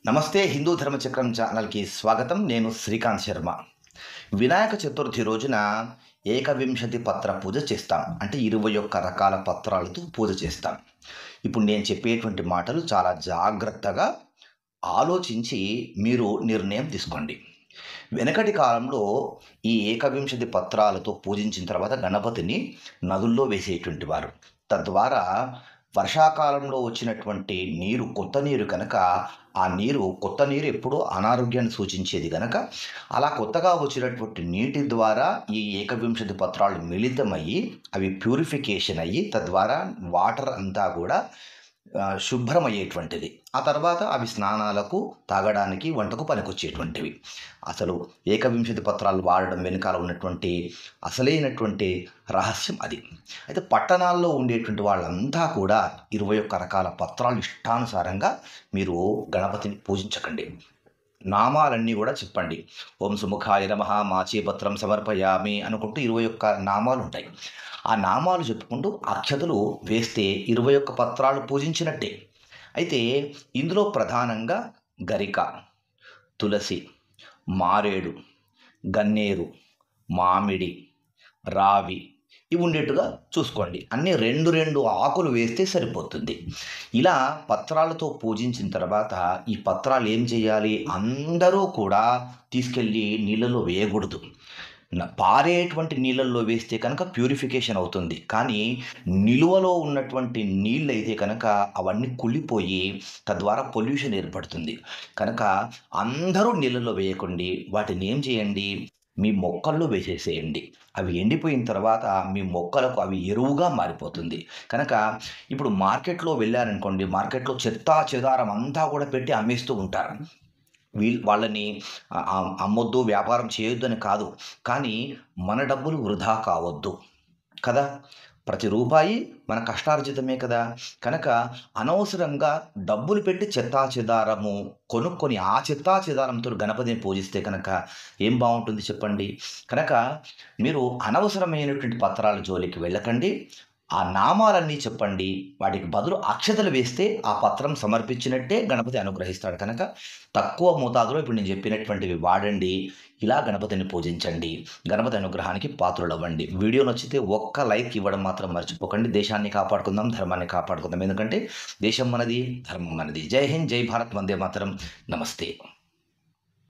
నమస్తే హిందూ ధర్మచక్రం ఛానల్కి స్వాగతం. నేను శ్రీకాంత్ శర్మ. వినాయక చతుర్థి రోజున ఏకవింశతి పత్ర పూజ చేస్తాం. అంటే 21 రకాల పత్రాలతో పూజ చేస్తాం. ఇప్పుడు నేను చెప్పేటువంటి మాటలు చాలా జాగ్రత్తగా ఆలోచించి మీరు నిర్ణయం తీసుకోండి. వెనకటి కాలంలో ఈ ఏకవింశతి పత్రాలతో పూజించిన తర్వాత గణపతిని నదుల్లో వేసేటువంటి వారు. తద్వారా వర్షాకాలంలో వచ్చినటువంటి నీరు కొత్త నీరు కనుక కొత్త నీరు ఎప్పుడూ అనారోగ్యాన్ని సూచించేది కనుక అలా కొత్తగా వచ్చినటువంటి నీటి ద్వారా ఈ ఏకవింశతి పత్రాలు మిళితమయ్యి అవి ప్యూరిఫికేషన్ అయ్యి తద్వారా వాటర్ అంతా కూడా శుభ్రమయ్యేటువంటిది. ఆ తర్వాత అవి స్నానాలకు, తాగడానికి, వంటకు పనికొచ్చేటువంటివి. అసలు ఏకవింశతి పత్రాలు వాడడం వెనకాల ఉన్నటువంటి అసలైనటువంటి రహస్యం అది. అయితే పట్టణాల్లో ఉండేటువంటి వాళ్ళంతా కూడా 21 రకాల పత్రాలు ఇష్టానుసారంగా మీరు గణపతిని పూజించకండి. నామాలన్నీ కూడా చెప్పండి. ఓం సుముఖాయ నమః మాచీపత్రం సమర్పయామి అనుకుంటూ 21 నామాలు ఉంటాయి. ఆ నామాలు చెప్పుకుంటూ అక్షతలు వేస్తే 21 పత్రాలు పూజించినట్టే. అయితే ఇందులో ప్రధానంగా గరిక, తులసి, మారేడు, గన్నేరు, మామిడి, రావి ఇవి ఉండేట్టుగా చూసుకోండి. అన్నీ 2 ఆకులు వేస్తే సరిపోతుంది. ఇలా పత్రాలతో పూజించిన తర్వాత ఈ పత్రాలు ఏం చేయాలి? అందరూ కూడా తీసుకెళ్ళి నీళ్ళలో వేయకూడదు. పారేటువంటి నీళ్ళల్లో వేస్తే కనుక ప్యూరిఫికేషన్ అవుతుంది. కానీ నిలువలో ఉన్నటువంటి నీళ్ళు అయితే కనుక అవన్నీ కుళ్ళిపోయి తద్వారా పొల్యూషన్ ఏర్పడుతుంది. కనుక అందరూ నీళ్ళలో వేయకండి. వాటిని ఏం చేయండి? మీ మొక్కల్లో వేసేసేయండి. అవి ఎండిపోయిన తర్వాత మీ మొక్కలకు అవి ఎరువుగా మారిపోతుంది. కనుక ఇప్పుడు మార్కెట్లో వెళ్ళారనుకోండి, మార్కెట్లో చెత్తా చెదారం అంతా కూడా పెట్టి అమ్మేస్తూ ఉంటారు. వాళ్ళని అమ్మొద్దు, వ్యాపారం చేయొద్దు అని కాదు, కానీ మన డబ్బులు వృధా కావద్దు కదా. ప్రతి రూపాయి మన కష్టార్జితమే కదా. కనుక అనవసరంగా డబ్బులు పెట్టి చెత్తా చెదారము కొనుక్కొని ఆ చెత్తా చెదారంతో గణపతిని పూజిస్తే కనుక ఏం బాగుంటుంది చెప్పండి. కనుక మీరు అనవసరమైనటువంటి పత్రాల జోలికి వెళ్ళకండి. ఆ నామాలన్నీ చెప్పండి. వాటికి బదులు అక్షతలు వేస్తే ఆ పత్రం సమర్పించినట్టే గణపతి అనుగ్రహిస్తాడు. కనుక తక్కువ మోతాదులో ఇప్పుడు నేను చెప్పినటువంటివి వాడండి. ఇలా గణపతిని పూజించండి. గణపతి అనుగ్రహానికి పాత్రులవ్వండి. వీడియో నచ్చితే ఒక్క లైక్ ఇవ్వడం మాత్రం మర్చిపోకండి. దేశాన్ని కాపాడుకుందాం, ధర్మాన్ని కాపాడుకుందాం. ఎందుకంటే దేశం మనది, ధర్మం మనది. జై హింద్, జై భారత్, వందే మాతరం. నమస్తే.